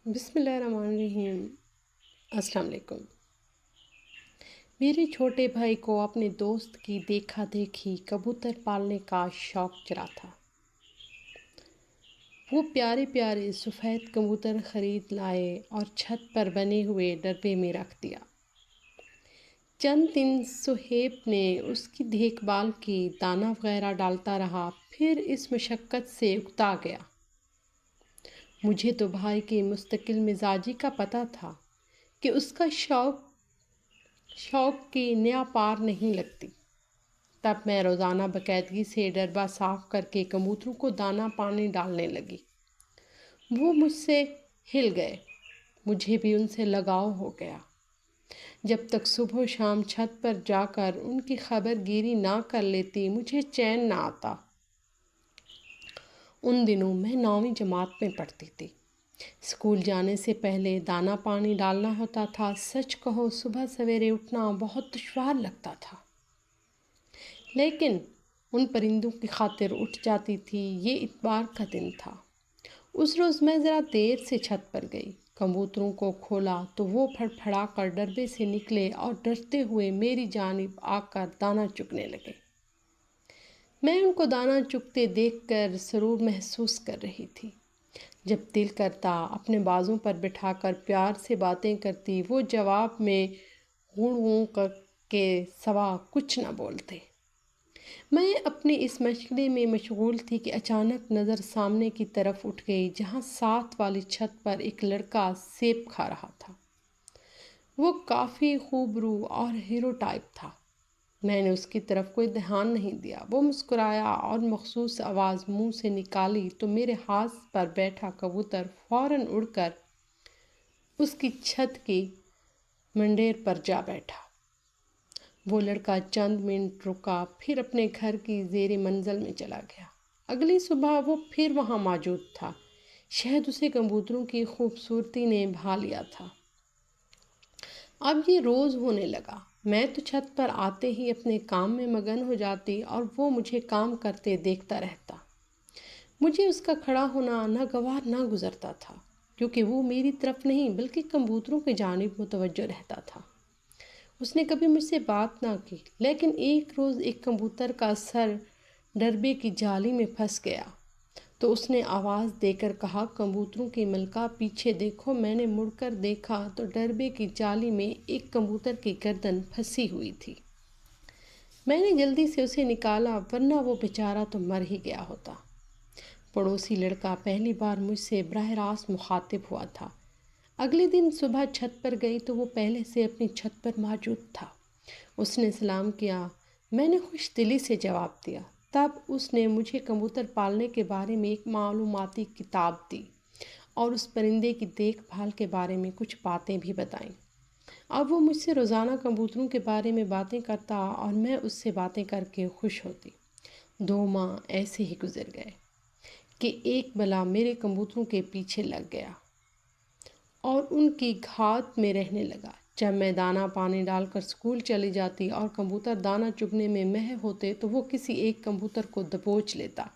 بسم اللہ الرحمن الرحیم۔ السلام علیکم۔ میرے چھوٹے بھائی کو اپنے دوست کی دیکھا دیکھی کبوتر پالنے کا شوق چڑھا تھا۔ وہ پیارے پیارے سفید کبوتر خرید لائے اور چھت پر بنے ہوئے ڈربے میں رکھ دیا۔ چند دن سہیب نے اس کی دیکھ بھال کی، دانہ وغیرہ ڈالتا رہا، پھر اس مشقت سے اکتا گیا۔ مجھے تو بھائی کی مستقل مزاجی کا پتہ تھا کہ اس کا شوق کی نیا پار نہیں لگتی۔ تب میں روزانہ باقاعدگی سے ڈربہ صاف کر کے کبوتروں کو دانہ پانی ڈالنے لگی۔ وہ مجھ سے ہل گئے، مجھے بھی ان سے لگاؤ ہو گیا۔ جب تک صبح و شام چھت پر جا کر ان کی خبر گیری نہ کر لیتی مجھے چین نہ آتا۔ ان دنوں میں 9ویں جماعت میں پڑھتی تھی۔ اسکول جانے سے پہلے دانہ پانی ڈالنا ہوتا تھا۔ سچ کہو صبح سویرے اٹھنا بہت دشوار لگتا تھا، لیکن ان پرندوں کی خاطر اٹھ جاتی تھی۔ یہ اتوار کا دن تھا۔ اس روز میں ذرا دیر سے چھت پر گئی۔ کبوتروں کو کھولا تو وہ پھڑپھڑا کر ڈربے سے نکلے اور ڈرتے ہوئے میری جانب آ کر دانہ چگنے لگے۔ میں ان کو دانہ چگتے دیکھ کر سرور محسوس کر رہی تھی۔ جب دل کرتا اپنے بازوں پر بٹھا کر پیار سے باتیں کرتی، وہ جواب میں غوں کے سوا کچھ نہ بولتے۔ میں اپنی اس مشغلے میں مشغول تھی کہ اچانک نظر سامنے کی طرف اٹھ گئی، جہاں ساتھ والی چھت پر ایک لڑکا سیب کھا رہا تھا۔ وہ کافی خوبرو اور ہیرو ٹائپ تھا۔ میں نے اس کی طرف کوئی دھیان نہیں دیا۔ وہ مسکرایا اور مخصوص آواز منہ سے نکالی تو میرے ہاتھ پر بیٹھا کبوتر فوراً اڑ کر اس کی چھت کی منڈیر پر جا بیٹھا۔ وہ لڑکا چند منٹ رکا، پھر اپنے گھر کی زیر منزل میں چلا گیا۔ اگلی صبح وہ پھر وہاں موجود تھا۔ شاید اسے کبوتروں کی خوبصورتی نے بھا لیا تھا۔ اب یہ روز ہونے لگا۔ میں تو چھت پر آتے ہی اپنے کام میں مگن ہو جاتی اور وہ مجھے کام کرتے دیکھتا رہتا۔ مجھے اس کا کھڑا ہونا ناگوار نہ گزرتا تھا، کیونکہ وہ میری طرف نہیں بلکہ کبوتروں کی جانب متوجہ رہتا تھا۔ اس نے کبھی مجھ سے بات نہ کی، لیکن ایک روز ایک کبوتر کا سر ڈربے کی جالی میں پھنس گیا تو اس نے آواز دے کر کہا، کبوتروں کی ملکہ پیچھے دیکھو۔ میں نے مڑ کر دیکھا تو ڈربے کی جالی میں ایک کبوتر کی گردن پھنسی ہوئی تھی۔ میں نے جلدی سے اسے نکالا، ورنہ وہ بیچارہ تو مر ہی گیا ہوتا۔ پڑوسی لڑکا پہلی بار مجھ سے براہ راست مخاطب ہوا تھا۔ اگلے دن صبح چھت پر گئی تو وہ پہلے سے اپنی چھت پر موجود تھا۔ اس نے سلام کیا۔ میں نے خوش دلی سے جواب دیا۔ تب اس نے مجھے کبوتر پالنے کے بارے میں ایک معلوماتی کتاب دی اور اس پرندے کی دیکھ بھال کے بارے میں کچھ باتیں بھی بتائیں۔ اب وہ مجھ سے روزانہ کبوتروں کے بارے میں باتیں کرتا اور میں اس سے باتیں کر کے خوش ہوتی۔ 2 ماہ ایسے ہی گزر گئے کہ ایک بلا میرے کبوتروں کے پیچھے لگ گیا اور ان کی گھات میں رہنے لگا۔ جب میں دانہ پانی ڈال کر اسکول چلی جاتی اور کبوتر دانہ چگنے میں مہر ہوتے تو وہ کسی ایک کبوتر کو دبوچ لیتا۔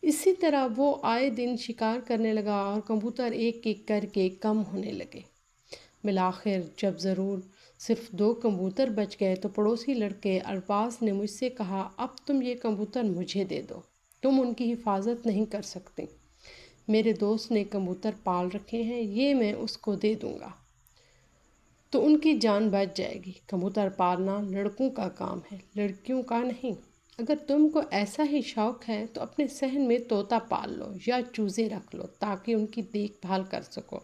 اسی طرح وہ آئے دن شکار کرنے لگا اور کبوتر ایک ایک کر کے کم ہونے لگے۔ بالآخر جب صرف 2 کبوتر بچ گئے تو پڑوسی لڑکے ارباز نے مجھ سے کہا، اب تم یہ کبوتر مجھے دے دو، تم ان کی حفاظت نہیں کر سکتے۔ میرے دوست نے کبوتر پال رکھے ہیں، یہ میں اس کو دے دوں گا تو ان کی جان بچ جائے گی۔ کبوتر پالنا لڑکوں کا کام ہے، لڑکیوں کا نہیں۔ اگر تم کو ایسا ہی شوق ہے تو اپنے صحن میں طوطا پال لو یا چوزے رکھ لو تاکہ ان کی دیکھ بھال کر سکو۔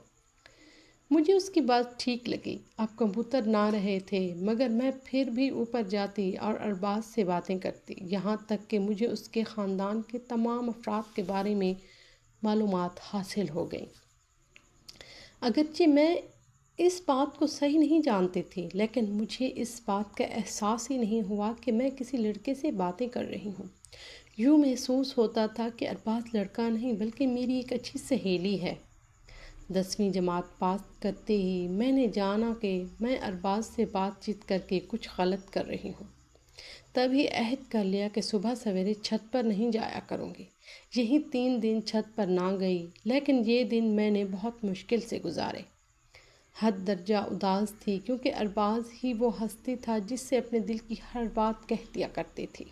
مجھے اس کی بات ٹھیک لگی۔ اب کبوتر نہ رہے تھے، مگر میں پھر بھی اوپر جاتی اور ارباز سے باتیں کرتی، یہاں تک کہ مجھے اس کے خاندان کے تمام افراد کے بارے میں معلومات حاصل ہو گئیں۔ اگرچہ میں اس بات کو صحیح نہیں جانتی تھی، لیکن مجھے اس بات کا احساس ہی نہیں ہوا کہ میں کسی لڑکے سے باتیں کر رہی ہوں۔ یوں محسوس ہوتا تھا کہ ارباز لڑکا نہیں بلکہ میری ایک اچھی سہیلی ہے۔ 10ویں جماعت پاس کرتے ہی میں نے جانا کہ میں ارباز سے بات چیت کر کے کچھ غلط کر رہی ہوں۔ تبھی عہد کر لیا کہ صبح سویرے چھت پر نہیں جایا کروں گی۔ یہی 3 دن چھت پر نہ گئی، لیکن یہ دن میں نے بہت مشکل سے گزارے۔ حد درجہ اداس تھی کیونکہ ارباز ہی وہ ہستی تھا جس سے اپنے دل کی ہر بات کہہ دیا کرتی تھی۔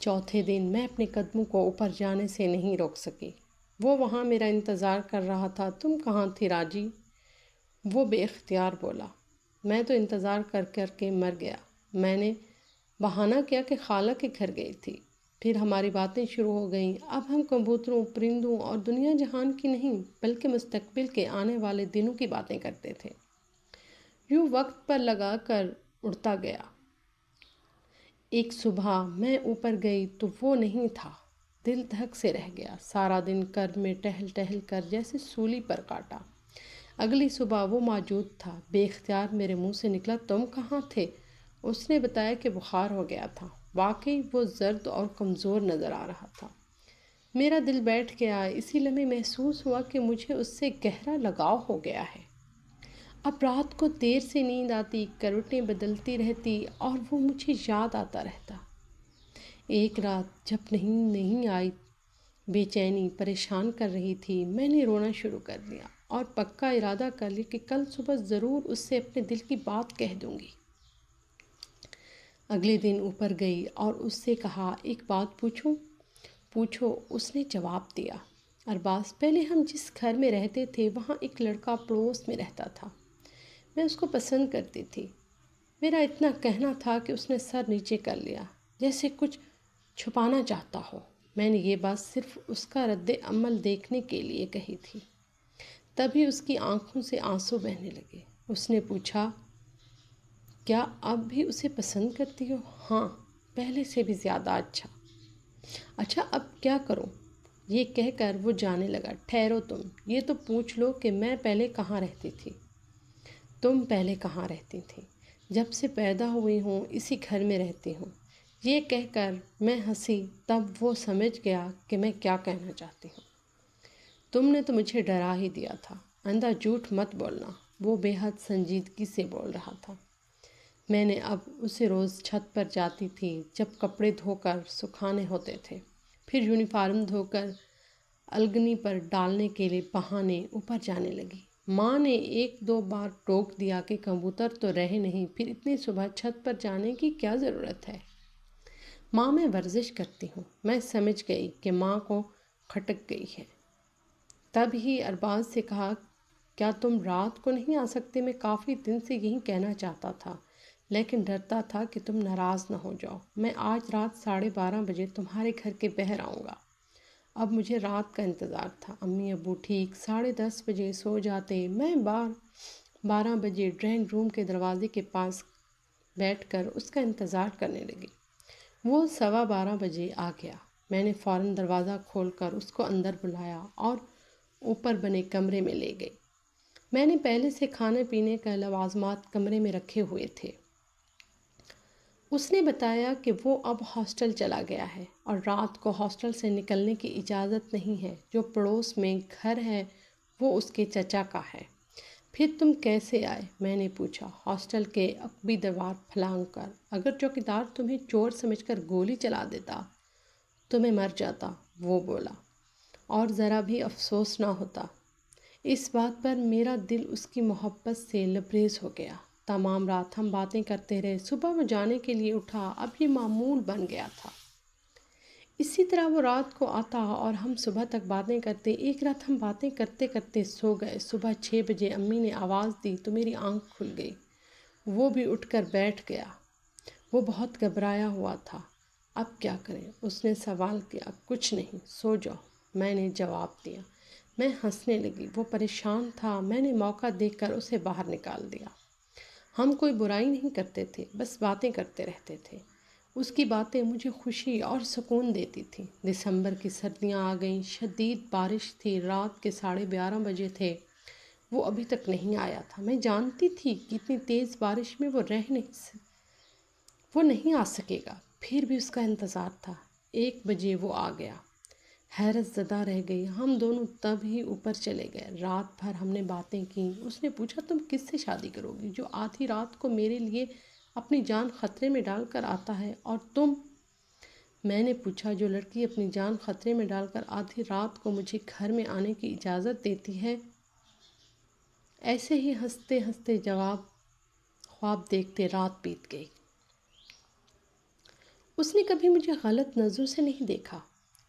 چوتھے دن میں اپنے قدموں کو اوپر جانے سے نہیں روک سکی۔ وہ وہاں میرا انتظار کر رہا تھا۔ تم کہاں تھی راجی؟ وہ بے اختیار بولا۔ میں تو انتظار کر کر کے مر گیا۔ میں نے بہانہ کیا کہ خالہ کے گھر گئی تھی۔ پھر ہماری باتیں شروع ہو گئیں۔ اب ہم کبوتروں، پرندوں اور دنیا جہان کی نہیں بلکہ مستقبل کے آنے والے دنوں کی باتیں کرتے تھے۔ یوں وقت پر لگا کر اڑتا گیا۔ ایک صبح میں اوپر گئی تو وہ نہیں تھا۔ دل دھک سے رہ گیا۔ سارا دن کرب میں ٹہل ٹہل کر جیسے سولی پر کاٹا۔ اگلی صبح وہ موجود تھا۔ بے اختیار میرے منہ سے نکلا، تم کہاں تھے؟ اس نے بتایا کہ بخار ہو گیا تھا۔ واقعی وہ زرد اور کمزور نظر آ رہا تھا۔ میرا دل بیٹھ گیا۔ اسی لمحے محسوس ہوا کہ مجھے اس سے گہرا لگاؤ ہو گیا ہے۔ اب رات کو دیر سے نیند آتی، کروٹیں بدلتی رہتی اور وہ مجھے یاد آتا رہتا۔ ایک رات جب نیند نہیں آئی، بے چینی پریشان کر رہی تھی، میں نے رونا شروع کر دیا اور پکا ارادہ کر لیا کہ کل صبح ضرور اس سے اپنے دل کی بات کہہ دوں گی۔ اگلے دن اوپر گئی اور اس سے کہا، ایک بات پوچھوں؟ پوچھو، اس نے جواب دیا۔ ارباز، پہلے ہم جس گھر میں رہتے تھے وہاں ایک لڑکا پڑوس میں رہتا تھا۔ میں اس کو پسند کرتی تھی۔ میرا اتنا کہنا تھا کہ اس نے سر نیچے کر لیا، جیسے کچھ چھپانا چاہتا ہو۔ میں نے یہ بات صرف اس کا رد عمل دیکھنے کے لیے کہی تھی۔ تبھی اس کی آنکھوں سے آنسو بہنے لگے۔ اس نے پوچھا، کیا اب بھی اسے پسند کرتی ہو؟ ہاں، پہلے سے بھی زیادہ اچھا۔ اچھا، اب کیا کروں؟ یہ کہہ کر وہ جانے لگا۔ ٹھہرو تم، یہ تو پوچھ لو کہ میں پہلے کہاں رہتی تھی۔ تم پہلے کہاں رہتی تھی؟ جب سے پیدا ہوئی ہوں اسی گھر میں رہتی ہوں۔ یہ کہہ کر میں ہنسی۔ تب وہ سمجھ گیا کہ میں کیا کہنا چاہتی ہوں۔ تم نے تو مجھے ڈرا ہی دیا تھا۔ اندھا جھوٹ مت بولنا۔ وہ بے حد سنجیدگی سے بول رہا تھا۔ میں نے اب اسے روز چھت پر جاتی تھی جب کپڑے دھو کر سکھانے ہوتے تھے، پھر یونیفارم دھو کر الگنی پر ڈالنے کے لیے بہانے اوپر جانے لگی۔ ماں نے 1-2 بار ٹوک دیا کہ کبوتر تو رہے نہیں، پھر اتنی صبح چھت پر جانے کی کیا ضرورت ہے؟ ماں، میں ورزش کرتی ہوں۔ میں سمجھ گئی کہ ماں کو کھٹک گئی ہے۔ تب ہی ارباز سے کہا، کیا تم رات کو نہیں آ سکتے؟ میں کافی دن سے یہی کہنا چاہتا تھا، لیکن ڈرتا تھا کہ تم ناراض نہ ہو جاؤ۔ میں آج رات 12:30 بجے تمہارے گھر کے باہر آؤں گا۔ اب مجھے رات کا انتظار تھا۔ امی ابو ٹھیک 10:30 بجے سو جاتے۔ میں 12 بجے ڈرائنگ روم کے دروازے کے پاس بیٹھ کر اس کا انتظار کرنے لگی۔ وہ 12:15 بجے آ گیا۔ میں نے فوراً دروازہ کھول کر اس کو اندر بلایا اور اوپر بنے کمرے میں لے گئی۔ میں نے پہلے سے کھانے پینے کا لوازمات کمرے میں رکھے ہوئے تھے۔ اس نے بتایا کہ وہ اب ہاسٹل چلا گیا ہے اور رات کو ہاسٹل سے نکلنے کی اجازت نہیں ہے۔ جو پڑوس میں گھر ہے وہ اس کے چچا کا ہے۔ پھر تم کیسے آئے؟ میں نے پوچھا۔ ہاسٹل کے عقبی دیوار پھلانگ کر۔ اگر چوکیدار تمہیں چور سمجھ کر گولی چلا دیتا تو میں مر جاتا، وہ بولا، اور ذرا بھی افسوس نہ ہوتا۔ اس بات پر میرا دل اس کی محبت سے لبریز ہو گیا۔ تمام رات ہم باتیں کرتے رہے۔ صبح وہ جانے کے لیے اٹھا۔ اب یہ معمول بن گیا تھا۔ اسی طرح وہ رات کو آتا اور ہم صبح تک باتیں کرتے۔ ایک رات ہم باتیں کرتے کرتے سو گئے۔ صبح 6 بجے امی نے آواز دی تو میری آنکھ کھل گئی۔ وہ بھی اٹھ کر بیٹھ گیا۔ وہ بہت گھبرایا ہوا تھا۔ اب کیا کریں؟ اس نے سوال کیا۔ کچھ نہیں، سو جاؤ، میں نے جواب دیا۔ میں ہنسنے لگی۔ وہ پریشان تھا۔ میں نے موقع دیکھ کر اسے باہر نکال دیا۔ ہم کوئی برائی نہیں کرتے تھے، بس باتیں کرتے رہتے تھے۔ اس کی باتیں مجھے خوشی اور سکون دیتی تھیں۔ دسمبر کی سردیاں آ گئیں۔ شدید بارش تھی۔ رات کے 12:30 بجے تھے۔ وہ ابھی تک نہیں آیا تھا۔ میں جانتی تھی کہ اتنی تیز بارش میں وہ نہیں آ سکے گا، پھر بھی اس کا انتظار تھا۔ 1 بجے وہ آ گیا۔ حیرت زدہ رہ گئی۔ ہم دونوں تب ہی اوپر چلے گئے۔ رات بھر ہم نے باتیں کیں۔ اس نے پوچھا، تم کس سے شادی کرو گی جو آدھی رات کو میرے لیے اپنی جان خطرے میں ڈال کر آتا ہے؟ اور تم؟ میں نے پوچھا، جو لڑکی اپنی جان خطرے میں ڈال کر آدھی رات کو مجھے گھر میں آنے کی اجازت دیتی ہے؟ ایسے ہی ہنستے ہنستے خواب دیکھتے رات بیت گئی۔ اس نے کبھی مجھے غلط نظروں سے نہیں دیکھا۔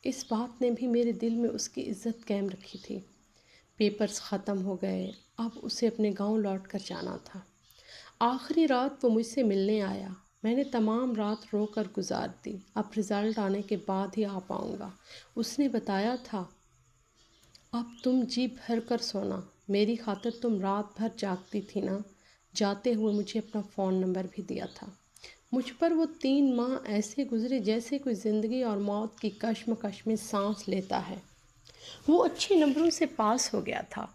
اس بات نے بھی میرے دل میں اس کی عزت قائم رکھی تھی۔ پیپرز ختم ہو گئے، اب اسے اپنے گاؤں لوٹ کر جانا تھا۔ آخری رات وہ مجھ سے ملنے آیا۔ میں نے تمام رات رو کر گزار دی۔ اب رزلٹ آنے کے بعد ہی آ پاؤں گا۔ اس نے بتایا تھا، اب تم جی بھر کر سونا، میری خاطر تم رات بھر جاگتی تھی نا۔ جاتے ہوئے مجھے اپنا فون نمبر بھی دیا تھا۔ مجھ پر وہ 3 ماہ ایسے گزرے جیسے کوئی زندگی اور موت کی کشمکش میں سانس لیتا ہے۔ وہ اچھے نمبروں سے پاس ہو گیا تھا۔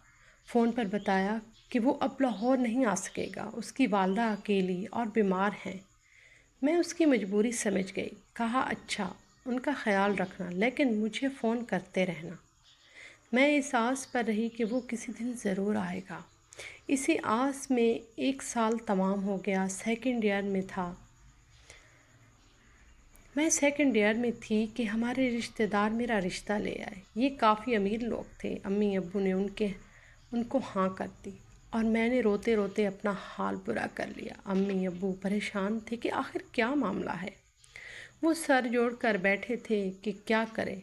فون پر بتایا کہ وہ اب لاہور نہیں آ سکے گا، اس کی والدہ اکیلی اور بیمار ہیں۔ میں اس کی مجبوری سمجھ گئی۔ کہا، اچھا، ان کا خیال رکھنا، لیکن مجھے فون کرتے رہنا۔ میں اس آس پر رہی کہ وہ کسی دن ضرور آئے گا۔ اسی آس میں 1 سال تمام ہو گیا۔ میں سیکنڈ ایئر میں تھی کہ ہمارے رشتہ دار میرا رشتہ لے آئے۔ یہ کافی امیر لوگ تھے۔ امی ابو نے ان کو ہاں کر دی اور میں نے روتے روتے اپنا حال برا کر لیا۔ امی ابو پریشان تھے کہ آخر کیا معاملہ ہے۔ وہ سر جوڑ کر بیٹھے تھے کہ کیا کریں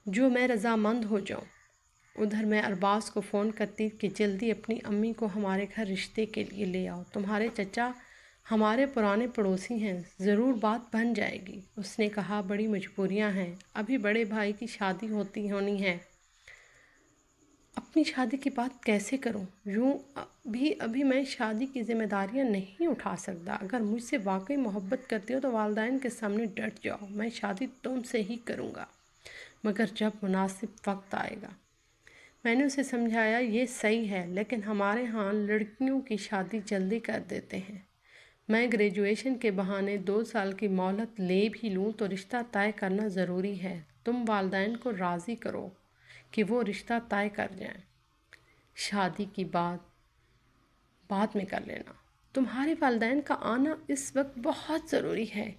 جو میں رضامند ہو جاؤں۔ ادھر میں ارباز کو فون کرتی کہ جلدی اپنی امی کو ہمارے گھر رشتے کے لیے لے آؤ، تمہارے چچا ہمارے پرانے پڑوسی ہیں، ضرور بات بن جائے گی۔ اس نے کہا، بڑی مجبوریاں ہیں، ابھی بڑے بھائی کی شادی ہونی ہے، اپنی شادی کی بات کیسے کروں؟ یوں بھی ابھی میں شادی کی ذمہ داریاں نہیں اٹھا سکتا۔ اگر مجھ سے واقعی محبت کرتے ہو تو والدین کے سامنے ڈٹ جاؤ، میں شادی تم سے ہی کروں گا، مگر جب مناسب وقت آئے گا۔ میں نے اسے سمجھایا، یہ صحیح ہے، لیکن ہمارے ہاں لڑکیوں کی شادی جلدی کر دیتے ہیں۔ میں گریجویشن کے بہانے 2 سال کی مہلت لے بھی لوں تو رشتہ طے کرنا ضروری ہے۔ تم والدین کو راضی کرو کہ وہ رشتہ طے کر جائیں، شادی کی بات بعد میں کر لینا۔ تمہارے والدین کا آنا اس وقت بہت ضروری ہے۔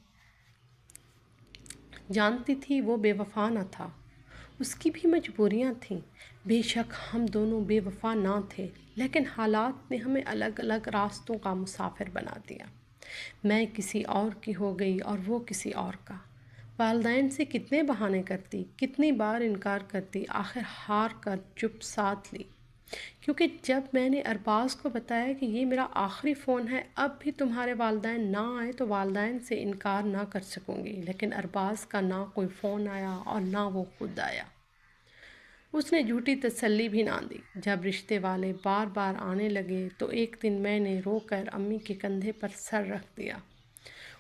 جانتی تھی وہ بے وفا نہ تھا، اس کی بھی مجبوریاں تھیں۔ بے شک ہم دونوں بے وفا نہ تھے، لیکن حالات نے ہمیں الگ الگ راستوں کا مسافر بنا دیا۔ میں کسی اور کی ہو گئی اور وہ کسی اور کا۔ والدین سے کتنے بہانے کرتی، کتنی بار انکار کرتی، آخر ہار کر چپ سادھ لی، کیونکہ جب میں نے ارباز کو بتایا کہ یہ میرا آخری فون ہے، اب بھی تمہارے والدین نہ آئے تو والدین سے انکار نہ کر سکوں گی، لیکن ارباز کا نہ کوئی فون آیا اور نہ وہ خود آیا۔ اس نے جھوٹی تسلی بھی نہ دی۔ جب رشتے والے بار بار آنے لگے تو ایک دن میں نے رو کر امی کے کندھے پر سر رکھ دیا۔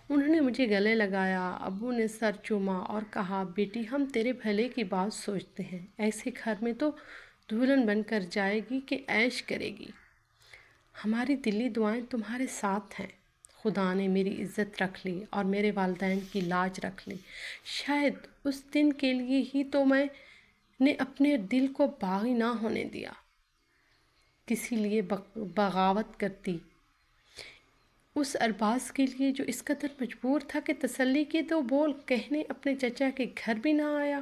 انہوں نے مجھے گلے لگایا، ابو نے سر چوما اور کہا، بیٹی ہم تیرے بھلے کی بات سوچتے ہیں، ایسے گھر میں تو دلہن بن کر جائے گی کہ عیش کرے گی۔ ہماری دلی دعائیں تمہارے ساتھ ہیں۔ خدا نے میری عزت رکھ لی اور میرے والدین کی لاج رکھ لی۔ شاید اس دن کے لیے ہی تو میں نے اپنے دل کو باغی نہ ہونے دیا، کسی لیے بغاوت کرتی، اس ارباز کے لیے جو اس قدر مجبور تھا کہ تسلی کی تو بول کہنے اپنے چچا کے گھر بھی نہ آیا۔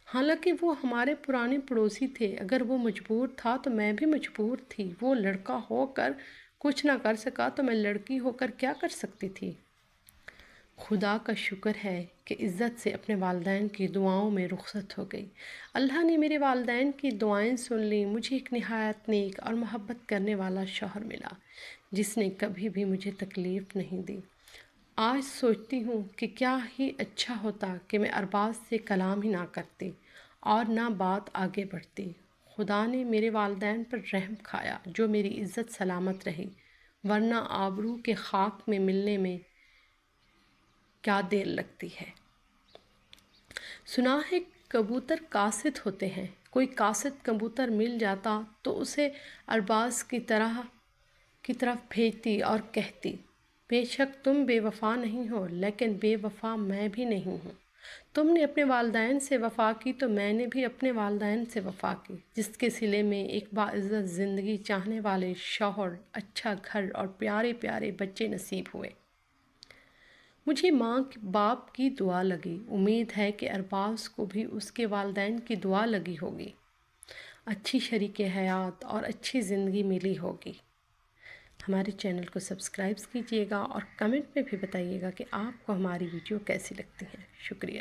حالانکہ وہ ہمارے پرانے پڑوسی تھے، اگر وہ مجبور تھا تو میں بھی مجبور تھی۔ وہ لڑکا ہو کر کچھ نہ کر سکا تو میں لڑکی ہو کر کیا کر سکتی تھی؟ خدا کا شکر ہے کہ عزت سے اپنے والدین کی دعاؤں میں رخصت ہو گئی۔ اللہ نے میرے والدین کی دعائیں سن لیں۔ مجھے ایک نہایت نیک اور محبت کرنے والا شوہر ملا، جس نے کبھی بھی مجھے تکلیف نہیں دی۔ آج سوچتی ہوں کہ کیا ہی اچھا ہوتا کہ میں ارباز سے کلام ہی نہ کرتی اور نہ بات آگے بڑھتی۔ خدا نے میرے والدین پر رحم کھایا جو میری عزت سلامت رہی، ورنہ آبرو کے خاک میں ملنے میں کیا دیر لگتی ہے۔ سنا ہے کبوتر قاصد ہوتے ہیں، کوئی قاصد کبوتر مل جاتا تو اسے ارباز کی طرف بھیجتی اور کہتی، بے شک تم بے وفا نہیں ہو، لیکن بے وفا میں بھی نہیں ہوں۔ تم نے اپنے والدین سے وفا کی تو میں نے بھی اپنے والدین سے وفا کی، جس کے صلے میں ایک باعزت زندگی چاہنے والے شوہر، اچھا گھر اور پیارے پیارے بچے نصیب ہوئے۔ مجھے ماں باپ کی دعا لگی، امید ہے کہ ارباز کو بھی اس کے والدین کی دعا لگی ہوگی، اچھی شریک حیات اور اچھی زندگی ملی ہوگی۔ ہمارے چینل کو سبسکرائب کیجیے گا اور کمنٹ میں بھی بتائیے گا کہ آپ کو ہماری ویڈیو کیسی لگتی ہیں۔ شکریہ۔